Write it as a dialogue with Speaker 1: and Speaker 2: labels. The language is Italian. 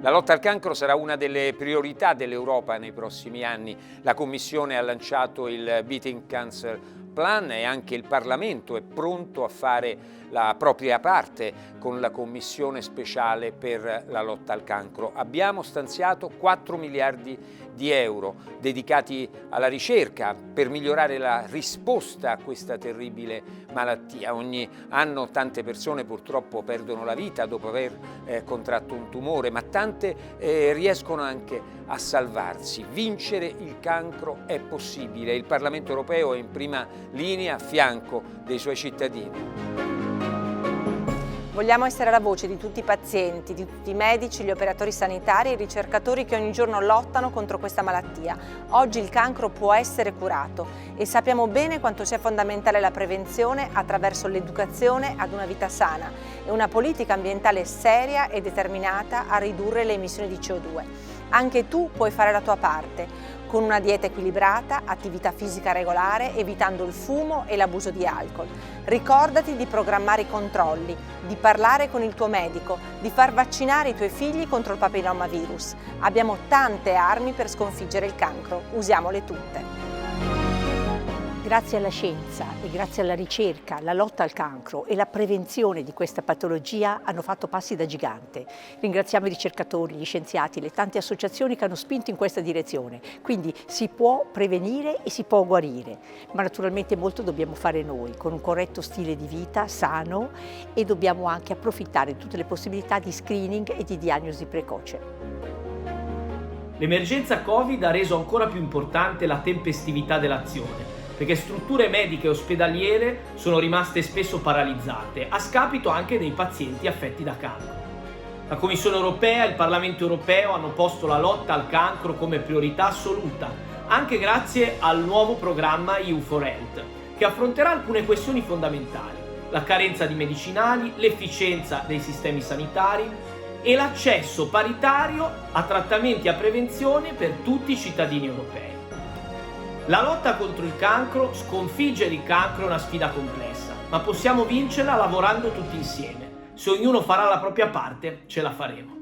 Speaker 1: La lotta al cancro sarà una delle priorità dell'Europa nei prossimi anni. La Commissione ha lanciato il Beating Cancer Plan e anche il Parlamento è pronto a fare la propria parte con la Commissione speciale per la lotta al cancro. Abbiamo stanziato 4 miliardi di euro dedicati alla ricerca per migliorare la risposta a questa terribile malattia. Ogni anno tante persone purtroppo perdono la vita dopo aver contratto un tumore, ma tante riescono anche a salvarsi. Vincere il cancro è possibile. Il Parlamento europeo è in prima linea a fianco dei suoi cittadini.
Speaker 2: Vogliamo essere la voce di tutti i pazienti, di tutti i medici, gli operatori sanitari e i ricercatori che ogni giorno lottano contro questa malattia. Oggi il cancro può essere curato e sappiamo bene quanto sia fondamentale la prevenzione attraverso l'educazione ad una vita sana e una politica ambientale seria e determinata a ridurre le emissioni di CO2. Anche tu puoi fare la tua parte, con una dieta equilibrata, attività fisica regolare, evitando il fumo e l'abuso di alcol. Ricordati di programmare i controlli, di parlare con il tuo medico, di far vaccinare i tuoi figli contro il papillomavirus. Abbiamo tante armi per sconfiggere il cancro, usiamole tutte.
Speaker 3: Grazie alla scienza e grazie alla ricerca, la lotta al cancro e la prevenzione di questa patologia hanno fatto passi da gigante. Ringraziamo i ricercatori, gli scienziati, le tante associazioni che hanno spinto in questa direzione. Quindi si può prevenire e si può guarire, ma naturalmente molto dobbiamo fare noi, con un corretto stile di vita sano, e dobbiamo anche approfittare di tutte le possibilità di screening e di diagnosi precoce.
Speaker 4: L'emergenza Covid ha reso ancora più importante la tempestività dell'azione, perché strutture mediche e ospedaliere sono rimaste spesso paralizzate, a scapito anche dei pazienti affetti da cancro. La Commissione europea e il Parlamento europeo hanno posto la lotta al cancro come priorità assoluta, anche grazie al nuovo programma EU4Health, che affronterà alcune questioni fondamentali: la carenza di medicinali, l'efficienza dei sistemi sanitari e l'accesso paritario a trattamenti e a prevenzione per tutti i cittadini europei. La lotta contro il cancro, sconfiggere il cancro è una sfida complessa, ma possiamo vincerla lavorando tutti insieme. Se ognuno farà la propria parte, ce la faremo.